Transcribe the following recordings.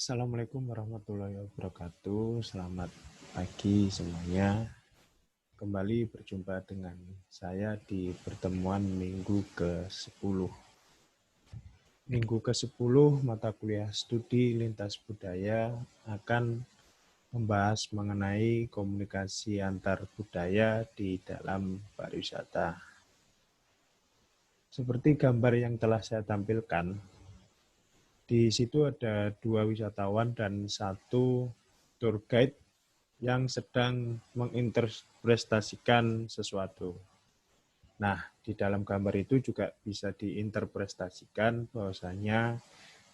Assalamualaikum warahmatullahi wabarakatuh. Selamat pagi semuanya. Kembali berjumpa dengan saya di pertemuan minggu ke-10. Minggu ke-10 mata kuliah studi lintas budaya akan membahas mengenai komunikasi antar budaya di dalam pariwisata. Seperti gambar yang telah saya tampilkan, di situ ada 2 wisatawan dan 1 tour guide yang sedang menginterpretasikan sesuatu. Nah, di dalam gambar itu juga bisa diinterpretasikan bahwasanya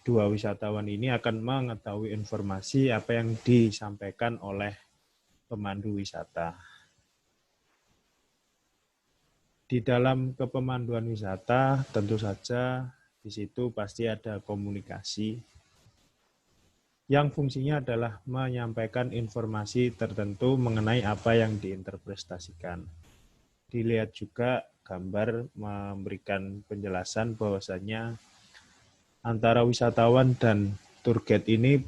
2 wisatawan ini akan mengetahui informasi apa yang disampaikan oleh pemandu wisata. Di dalam kepemanduan wisata, tentu saja di situ pasti ada komunikasi yang fungsinya adalah menyampaikan informasi tertentu mengenai apa yang diinterpretasikan. Dilihat juga gambar memberikan penjelasan bahwasanya antara wisatawan dan tour guide ini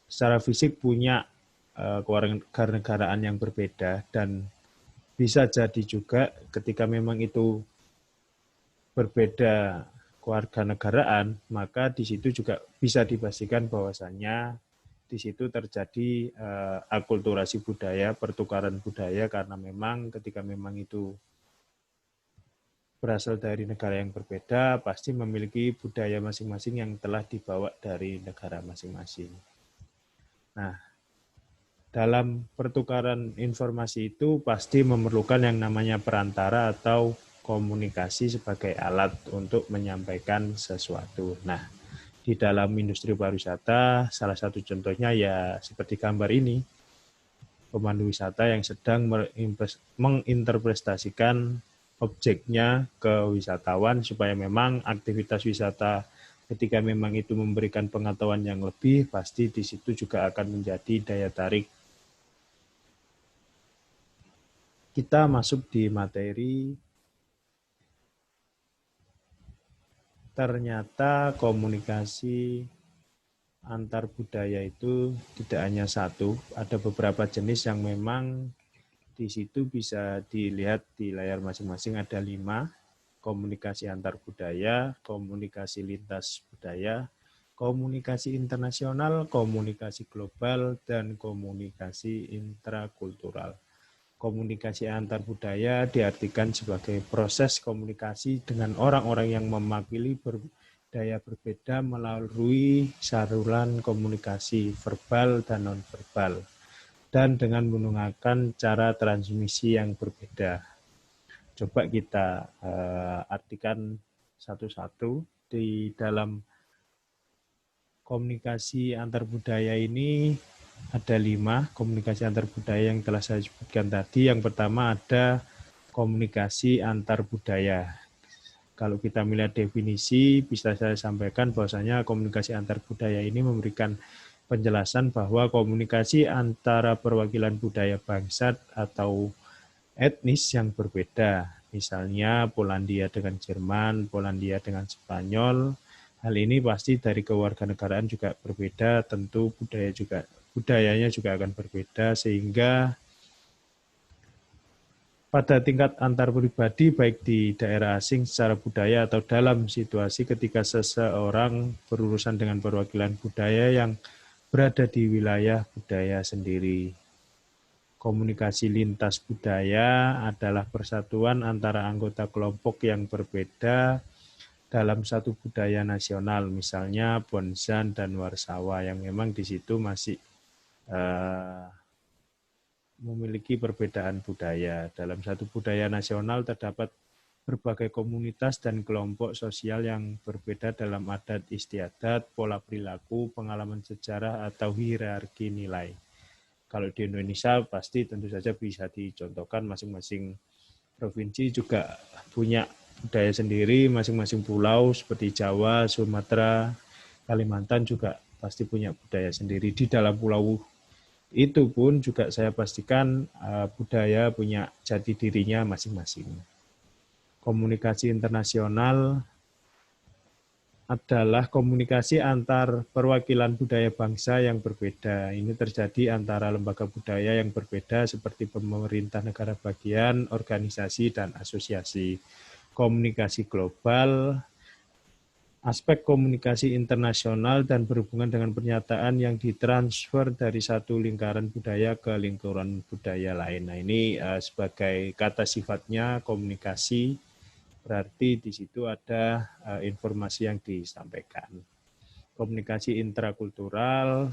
secara fisik punya kewarganegaraan yang berbeda, dan bisa jadi juga ketika memang itu berbeda kewarganegaraan, maka di situ juga bisa dipastikan bahwasanya di situ terjadi akulturasi budaya, pertukaran budaya, karena memang ketika memang itu berasal dari negara yang berbeda, pasti memiliki budaya masing-masing yang telah dibawa dari negara masing-masing. Nah, dalam pertukaran informasi itu pasti memerlukan yang namanya perantara atau komunikasi sebagai alat untuk menyampaikan sesuatu. Nah, di dalam industri pariwisata, salah satu contohnya ya seperti gambar ini, pemandu wisata yang sedang menginterpretasikan objeknya ke wisatawan supaya memang aktivitas wisata ketika memang itu memberikan pengetahuan yang lebih, pasti di situ juga akan menjadi daya tarik. Kita masuk di materi. Ternyata komunikasi antar budaya itu tidak hanya satu, ada beberapa jenis yang memang di situ bisa dilihat di layar masing-masing, ada 5. Komunikasi antar budaya, komunikasi lintas budaya, komunikasi internasional, komunikasi global, dan komunikasi intrakultural. Komunikasi antar budaya diartikan sebagai proses komunikasi dengan orang-orang yang mewakili budaya berbeda melalui saluran komunikasi verbal dan nonverbal, dan dengan menggunakan cara transmisi yang berbeda. Coba kita artikan satu-satu. Di dalam komunikasi antar budaya ini ada 5 komunikasi antar budaya yang telah saya sebutkan tadi. Yang pertama ada komunikasi antar budaya. Kalau kita melihat definisi, bisa saya sampaikan bahwasanya komunikasi antar budaya ini memberikan penjelasan bahwa komunikasi antara perwakilan budaya bangsat atau etnis yang berbeda, misalnya Polandia dengan Jerman, Polandia dengan Spanyol. Hal ini pasti dari kewarganegaraan juga berbeda, tentu budayanya juga akan berbeda, sehingga pada tingkat antar pribadi, baik di daerah asing secara budaya atau dalam situasi ketika seseorang berurusan dengan perwakilan budaya yang berada di wilayah budaya sendiri. Komunikasi lintas budaya adalah persatuan antara anggota kelompok yang berbeda dalam satu budaya nasional, misalnya Bonsan dan Warsawa, yang memang di situ masih memiliki perbedaan budaya. Dalam satu budaya nasional terdapat berbagai komunitas dan kelompok sosial yang berbeda dalam adat istiadat, pola perilaku, pengalaman sejarah, atau hierarki nilai. Kalau di Indonesia pasti tentu saja bisa dicontohkan, masing-masing provinsi juga punya budaya sendiri, masing-masing pulau seperti Jawa, Sumatera, Kalimantan juga pasti punya budaya sendiri. Di dalam pulau itu pun juga saya pastikan budaya punya jati dirinya masing-masing. Komunikasi internasional adalah komunikasi antar perwakilan budaya bangsa yang berbeda. Ini terjadi antara lembaga budaya yang berbeda seperti pemerintah negara bagian, organisasi, dan asosiasi. Komunikasi global, aspek komunikasi internasional dan berhubungan dengan pernyataan yang ditransfer dari satu lingkaran budaya ke lingkaran budaya lain. Nah, ini sebagai kata sifatnya komunikasi, berarti di situ ada informasi yang disampaikan. Komunikasi intrakultural,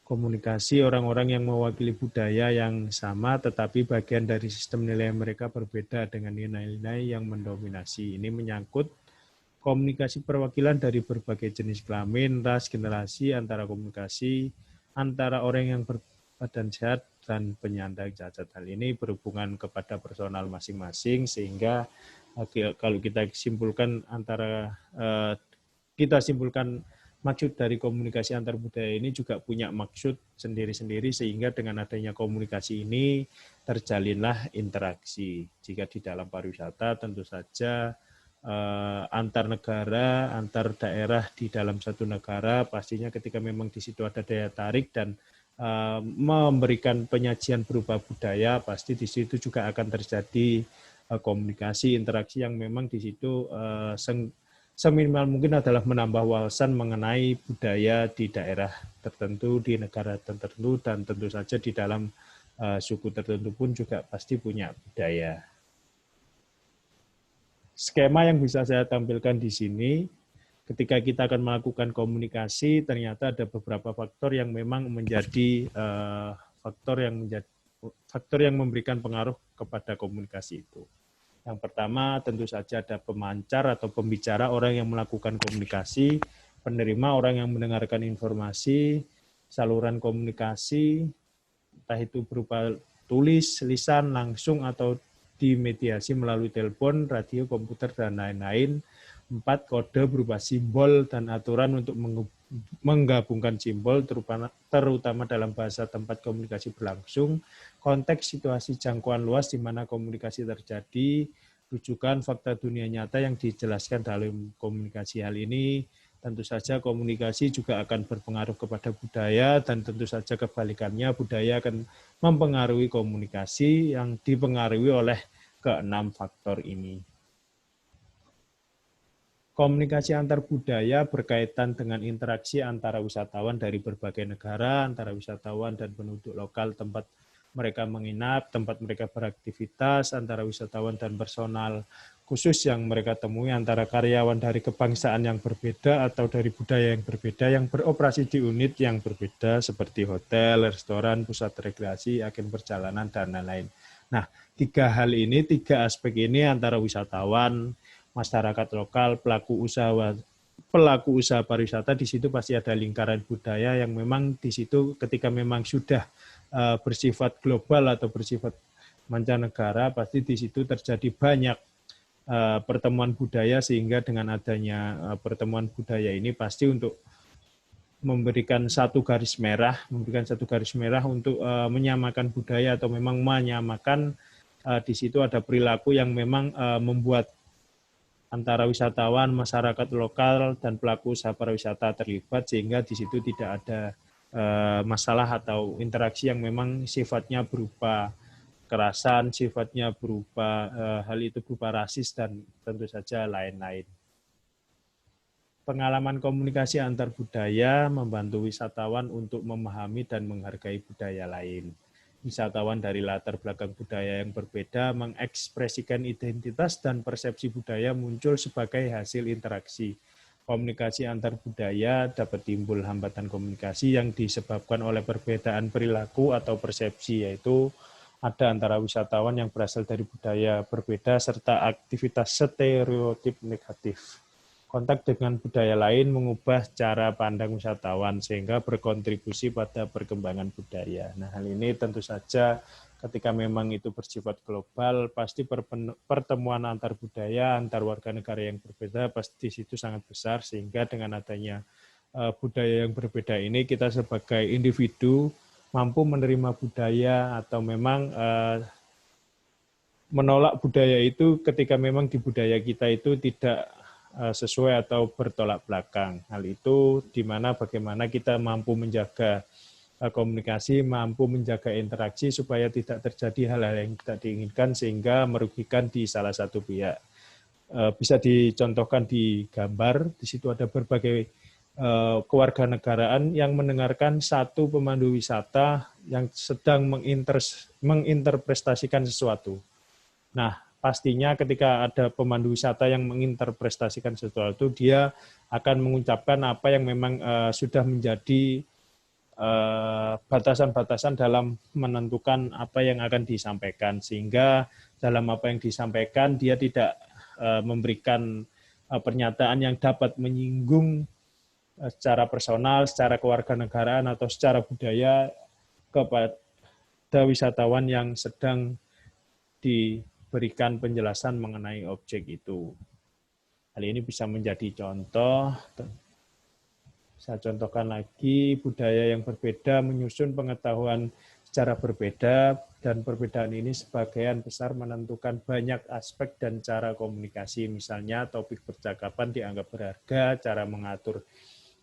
komunikasi orang-orang yang mewakili budaya yang sama, tetapi bagian dari sistem nilai mereka berbeda dengan nilai-nilai yang mendominasi. Ini menyangkut komunikasi perwakilan dari berbagai jenis kelamin, ras, generasi, antara komunikasi, antara orang yang berbadan sehat dan penyandang cacat. Hal ini berhubungan kepada personal masing-masing, sehingga kalau kita simpulkan maksud dari komunikasi antar budaya ini juga punya maksud sendiri-sendiri, sehingga dengan adanya komunikasi ini terjalinlah interaksi. Jika di dalam pariwisata tentu saja antar negara, antar daerah di dalam satu negara, pastinya ketika memang di situ ada daya tarik dan memberikan penyajian berupa budaya, pasti di situ juga akan terjadi komunikasi, interaksi yang memang di situ seminimal mungkin adalah menambah wawasan mengenai budaya di daerah tertentu, di negara tertentu, dan tentu saja di dalam suku tertentu pun juga pasti punya budaya. Skema yang bisa saya tampilkan di sini, ketika kita akan melakukan komunikasi, ternyata ada beberapa faktor yang memang menjadi faktor yang memberikan pengaruh kepada komunikasi itu. Yang pertama tentu saja ada pemancar atau pembicara, orang yang melakukan komunikasi, penerima, orang yang mendengarkan informasi, saluran komunikasi, entah itu berupa tulis, lisan, langsung, atau dimediasi melalui telepon, radio, komputer, dan lain-lain. 4. Kode berupa simbol dan aturan untuk menggabungkan simbol, terutama dalam bahasa tempat komunikasi berlangsung, konteks situasi jangkauan luas di mana komunikasi terjadi, rujukan fakta dunia nyata yang dijelaskan dalam komunikasi. Hal ini tentu saja komunikasi juga akan berpengaruh kepada budaya, dan tentu saja kebalikannya, budaya akan mempengaruhi komunikasi yang dipengaruhi oleh keenam faktor ini. Komunikasi antar budaya berkaitan dengan interaksi antara wisatawan dari berbagai negara, antara wisatawan dan penduduk lokal tempat mereka menginap, tempat mereka beraktivitas, antara wisatawan dan personal khusus yang mereka temui, antara karyawan dari kebangsaan yang berbeda atau dari budaya yang berbeda yang beroperasi di unit yang berbeda seperti hotel, restoran, pusat rekreasi, agen perjalanan, dan lain-lain. Nah, tiga aspek ini antara wisatawan, masyarakat lokal, pelaku usaha pariwisata, di situ pasti ada lingkaran budaya yang memang di situ ketika memang sudah bersifat global atau bersifat mancanegara, pasti di situ terjadi banyak pertemuan budaya, sehingga dengan adanya pertemuan budaya ini pasti untuk memberikan satu garis merah untuk menyamakan budaya atau memang menyamakan di situ ada perilaku yang memang membuat antara wisatawan, masyarakat lokal, dan pelaku usaha pariwisata terlibat, sehingga di situ tidak ada masalah atau interaksi yang memang sifatnya berupa kekerasan, sifatnya berupa hal itu berupa rasis, dan tentu saja lain-lain. Pengalaman komunikasi antar budaya membantu wisatawan untuk memahami dan menghargai budaya lain. Wisatawan dari latar belakang budaya yang berbeda mengekspresikan identitas dan persepsi budaya muncul sebagai hasil interaksi. Komunikasi antar budaya dapat timbul hambatan komunikasi yang disebabkan oleh perbedaan perilaku atau persepsi, yaitu ada antara wisatawan yang berasal dari budaya berbeda serta aktivitas stereotip negatif. Kontak dengan budaya lain mengubah cara pandang wisatawan sehingga berkontribusi pada perkembangan budaya. Nah, hal ini tentu saja ketika memang itu bersifat global, pasti pertemuan antar budaya, antar warga negara yang berbeda pasti di situ sangat besar, sehingga dengan adanya budaya yang berbeda ini kita sebagai individu mampu menerima budaya atau memang menolak budaya itu ketika memang di budaya kita itu tidak sesuai atau bertolak belakang. Hal itu di mana bagaimana kita mampu menjaga komunikasi, mampu menjaga interaksi supaya tidak terjadi hal-hal yang tidak diinginkan sehingga merugikan di salah satu pihak. Bisa dicontohkan di gambar, di situ ada berbagai kewarganegaraan yang mendengarkan satu pemandu wisata yang sedang menginterpretasikan sesuatu. Nah, pastinya ketika ada pemandu wisata yang menginterpretasikan sesuatu, dia akan mengucapkan apa yang memang sudah menjadi batasan-batasan dalam menentukan apa yang akan disampaikan, sehingga dalam apa yang disampaikan dia tidak memberikan pernyataan yang dapat menyinggung secara personal, secara kewarganegaraan atau secara budaya kepada wisatawan yang sedang diberikan penjelasan mengenai objek itu. Hal ini bisa menjadi contoh. Saya contohkan lagi, budaya yang berbeda menyusun pengetahuan secara berbeda, dan perbedaan ini sebagian besar menentukan banyak aspek dan cara komunikasi. Misalnya topik percakapan dianggap berharga, cara mengatur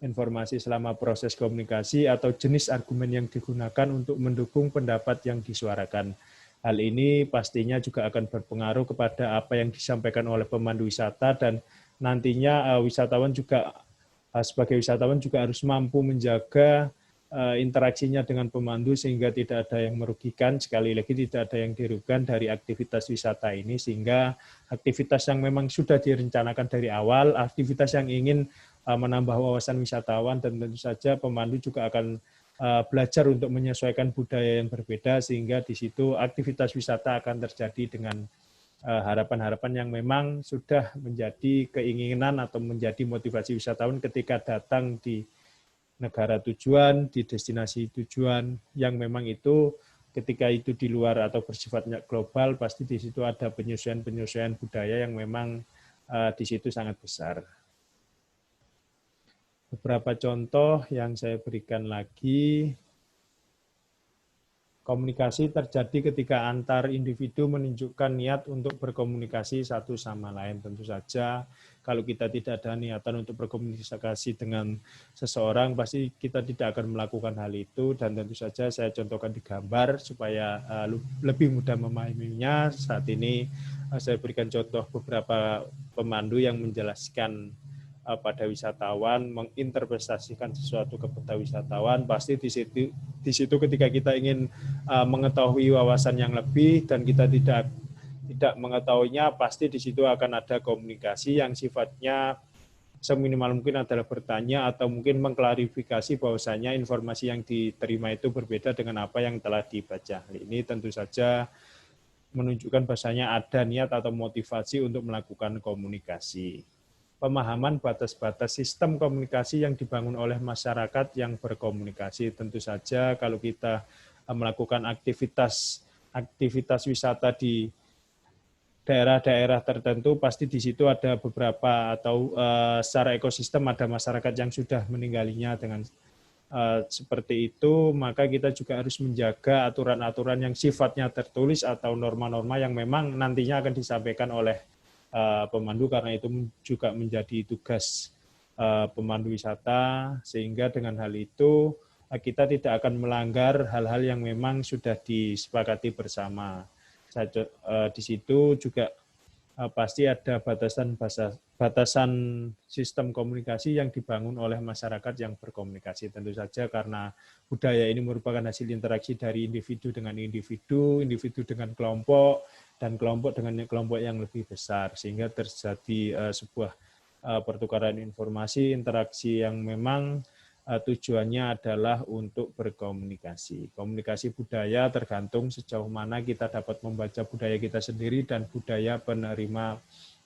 informasi selama proses komunikasi, atau jenis argumen yang digunakan untuk mendukung pendapat yang disuarakan. Hal ini pastinya juga akan berpengaruh kepada apa yang disampaikan oleh pemandu wisata, dan nantinya wisatawan juga sebagai wisatawan juga harus mampu menjaga interaksinya dengan pemandu sehingga tidak ada yang merugikan, sekali lagi tidak ada yang dirugikan dari aktivitas wisata ini, sehingga aktivitas yang memang sudah direncanakan dari awal, aktivitas yang ingin menambah wawasan wisatawan, dan tentu saja pemandu juga akan belajar untuk menyesuaikan budaya yang berbeda, sehingga di situ aktivitas wisata akan terjadi dengan harapan-harapan yang memang sudah menjadi keinginan atau menjadi motivasi wisatawan ketika datang di negara tujuan, di destinasi tujuan, yang memang itu ketika itu di luar atau bersifatnya global, pasti di situ ada penyesuaian-penyesuaian budaya yang memang di situ sangat besar. Beberapa contoh yang saya berikan lagi, komunikasi terjadi ketika antar individu menunjukkan niat untuk berkomunikasi satu sama lain. Tentu saja kalau kita tidak ada niatan untuk berkomunikasi dengan seseorang, pasti kita tidak akan melakukan hal itu, dan tentu saja saya contohkan di gambar supaya lebih mudah memahaminya. Saat ini saya berikan contoh beberapa pemandu yang menjelaskan pada wisatawan, menginterpretasikan sesuatu kepada wisatawan. Pasti di situ ketika kita ingin mengetahui wawasan yang lebih dan kita tidak mengetahuinya, pasti di situ akan ada komunikasi yang sifatnya seminimal mungkin adalah bertanya atau mungkin mengklarifikasi bahwasanya informasi yang diterima itu berbeda dengan apa yang telah dibaca. Ini tentu saja menunjukkan bahwasanya ada niat atau motivasi untuk melakukan komunikasi. Pemahaman batas-batas sistem komunikasi yang dibangun oleh masyarakat yang berkomunikasi. Tentu saja kalau kita melakukan aktivitas wisata di daerah-daerah tertentu, pasti di situ ada beberapa atau secara ekosistem ada masyarakat yang sudah meninggalnya dengan seperti itu, maka kita juga harus menjaga aturan-aturan yang sifatnya tertulis atau norma-norma yang memang nantinya akan disampaikan oleh pemandu, karena itu juga menjadi tugas pemandu wisata, sehingga dengan hal itu kita tidak akan melanggar hal-hal yang memang sudah disepakati bersama. Di situ juga pasti ada batasan sistem komunikasi yang dibangun oleh masyarakat yang berkomunikasi. Tentu saja karena budaya ini merupakan hasil interaksi dari individu dengan individu, individu dengan kelompok, dan kelompok dengan kelompok yang lebih besar, sehingga terjadi sebuah pertukaran informasi, interaksi yang memang tujuannya adalah untuk berkomunikasi. Komunikasi budaya tergantung sejauh mana kita dapat membaca budaya kita sendiri dan budaya penerima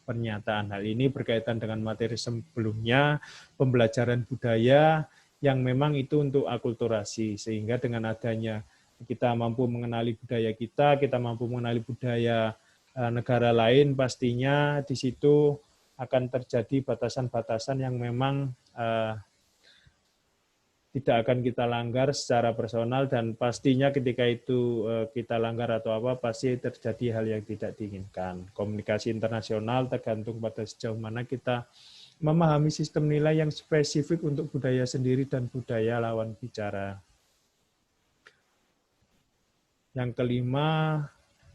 pernyataan. Hal ini berkaitan dengan materi sebelumnya, pembelajaran budaya yang memang itu untuk akulturasi, sehingga dengan adanya kita mampu mengenali budaya kita mampu mengenali budaya negara lain, pastinya di situ akan terjadi batasan-batasan yang memang tidak akan kita langgar secara personal, dan pastinya ketika itu kita langgar atau apa, pasti terjadi hal yang tidak diinginkan. Komunikasi internasional tergantung pada sejauh mana kita memahami sistem nilai yang spesifik untuk budaya sendiri dan budaya lawan bicara. Yang kelima,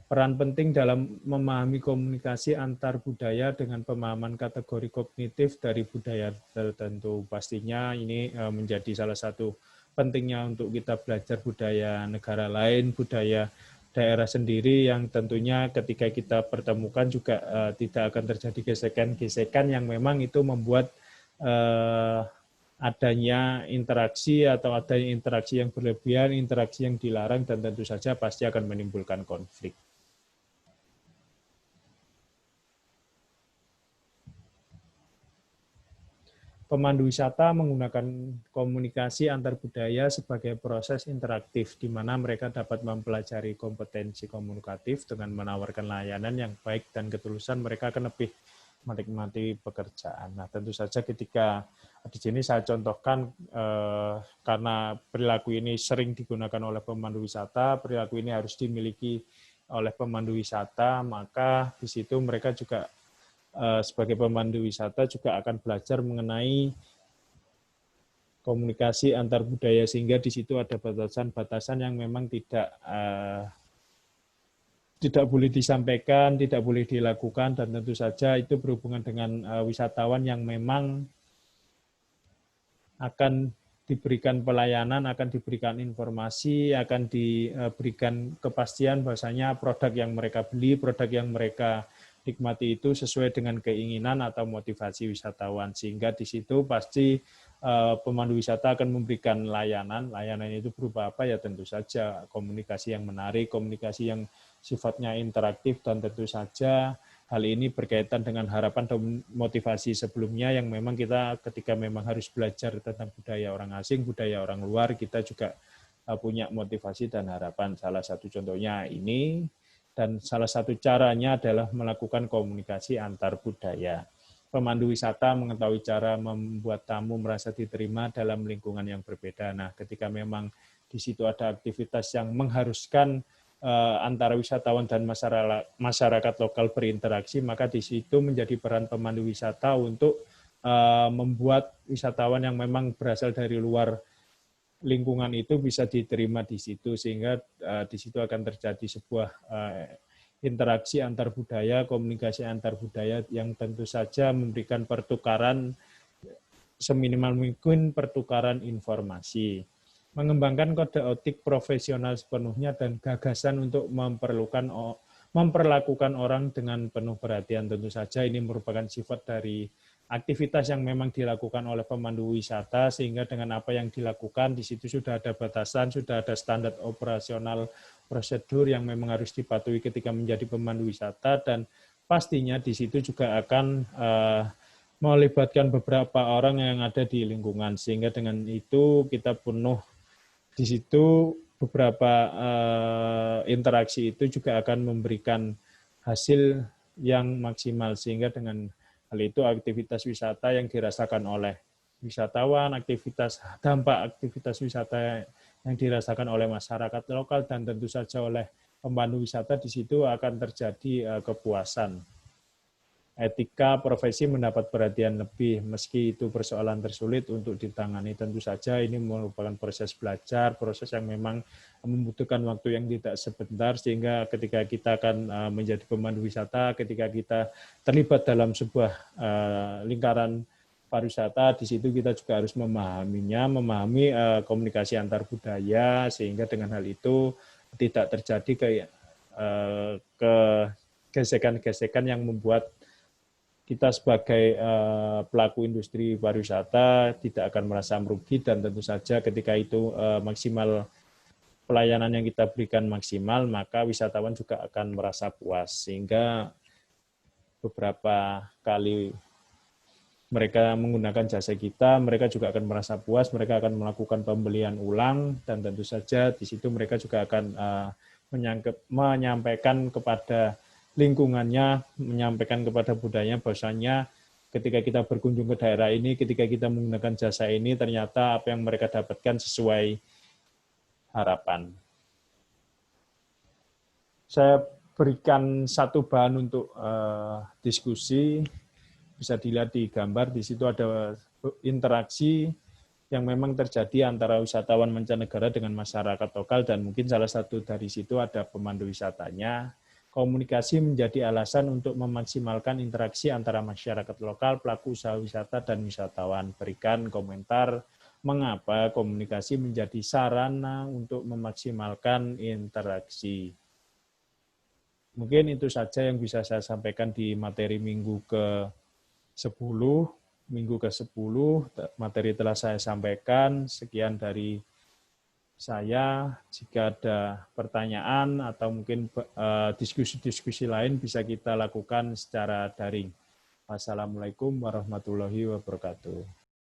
peran penting dalam memahami komunikasi antar budaya dengan pemahaman kategori kognitif dari budaya tertentu. Pastinya ini menjadi salah satu pentingnya untuk kita belajar budaya negara lain, budaya daerah sendiri, yang tentunya ketika kita pertemukan juga tidak akan terjadi gesekan-gesekan yang memang itu membuat adanya interaksi atau adanya interaksi yang berlebihan, interaksi yang dilarang, dan tentu saja pasti akan menimbulkan konflik. Pemandu wisata menggunakan komunikasi antar budaya sebagai proses interaktif, di mana mereka dapat mempelajari kompetensi komunikatif dengan menawarkan layanan yang baik dan ketulusan, mereka akan lebih menikmati pekerjaan. Nah, tentu saja ketika di sini saya contohkan karena perilaku ini sering digunakan oleh pemandu wisata, perilaku ini harus dimiliki oleh pemandu wisata, maka di situ mereka juga sebagai pemandu wisata juga akan belajar mengenai komunikasi antar budaya, sehingga di situ ada batasan-batasan yang memang tidak boleh disampaikan, tidak boleh dilakukan, dan tentu saja itu berhubungan dengan wisatawan yang memang akan diberikan pelayanan, akan diberikan informasi, akan diberikan kepastian bahwasanya produk yang mereka beli, produk yang mereka nikmati itu sesuai dengan keinginan atau motivasi wisatawan, sehingga di situ pasti pemandu wisata akan memberikan layanan. Layanan itu berupa apa? Ya tentu saja komunikasi yang menarik, komunikasi yang sifatnya interaktif, dan tentu saja hal ini berkaitan dengan harapan dan motivasi sebelumnya yang memang kita ketika memang harus belajar tentang budaya orang asing, budaya orang luar, kita juga punya motivasi dan harapan. Salah satu contohnya ini, dan salah satu caranya adalah melakukan komunikasi antar budaya. Pemandu wisata mengetahui cara membuat tamu merasa diterima dalam lingkungan yang berbeda. Nah, ketika memang di situ ada aktivitas yang mengharuskan antara wisatawan dan masyarakat lokal berinteraksi, maka di situ menjadi peran pemandu wisata untuk membuat wisatawan yang memang berasal dari luar lingkungan itu bisa diterima di situ, sehingga di situ akan terjadi sebuah interaksi antar budaya, komunikasi antar budaya yang tentu saja memberikan pertukaran seminimal mungkin, pertukaran informasi. Mengembangkan kode etik profesional sepenuhnya dan gagasan untuk memperlakukan orang dengan penuh perhatian. Tentu saja ini merupakan sifat dari aktivitas yang memang dilakukan oleh pemandu wisata, sehingga dengan apa yang dilakukan di situ sudah ada batasan, sudah ada standar operasional prosedur yang memang harus dipatuhi ketika menjadi pemandu wisata, dan pastinya di situ juga akan melibatkan beberapa orang yang ada di lingkungan, sehingga dengan itu kita penuh di situ beberapa interaksi itu juga akan memberikan hasil yang maksimal, sehingga dengan hal itu aktivitas wisata yang dirasakan oleh wisatawan, dampak aktivitas wisata yang dirasakan oleh masyarakat lokal, dan tentu saja oleh pemandu wisata, di situ akan terjadi kepuasan. Etika profesi mendapat perhatian lebih, meski itu persoalan tersulit untuk ditangani. Tentu saja ini merupakan proses belajar, proses yang memang membutuhkan waktu yang tidak sebentar, sehingga ketika kita akan menjadi pemandu wisata, ketika kita terlibat dalam sebuah lingkaran pariwisata, di situ kita juga harus memahaminya, memahami komunikasi antar budaya, sehingga dengan hal itu tidak terjadi gesekan-gesekan yang membuat kita sebagai pelaku industri pariwisata tidak akan merasa merugi, dan tentu saja ketika itu maksimal pelayanan yang kita berikan maksimal, maka wisatawan juga akan merasa puas, sehingga beberapa kali mereka menggunakan jasa kita, mereka juga akan merasa puas, mereka akan melakukan pembelian ulang, dan tentu saja di situ mereka juga akan menyampaikan kepada lingkungannya, menyampaikan kepada budayanya bahwasanya ketika kita berkunjung ke daerah ini, ketika kita menggunakan jasa ini, ternyata apa yang mereka dapatkan sesuai harapan. Saya berikan satu bahan untuk diskusi, bisa dilihat di gambar, di situ ada interaksi yang memang terjadi antara wisatawan mancanegara dengan masyarakat lokal, dan mungkin salah satu dari situ ada pemandu wisatanya. Komunikasi menjadi alasan untuk memaksimalkan interaksi antara masyarakat lokal, pelaku usaha wisata, dan wisatawan. Berikan komentar mengapa komunikasi menjadi sarana untuk memaksimalkan interaksi. Mungkin itu saja yang bisa saya sampaikan di materi minggu ke-10. Minggu ke-10 materi telah saya sampaikan. Sekian dari saya. Jika ada pertanyaan atau mungkin diskusi-diskusi lain bisa kita lakukan secara daring. Wassalamualaikum warahmatullahi wabarakatuh.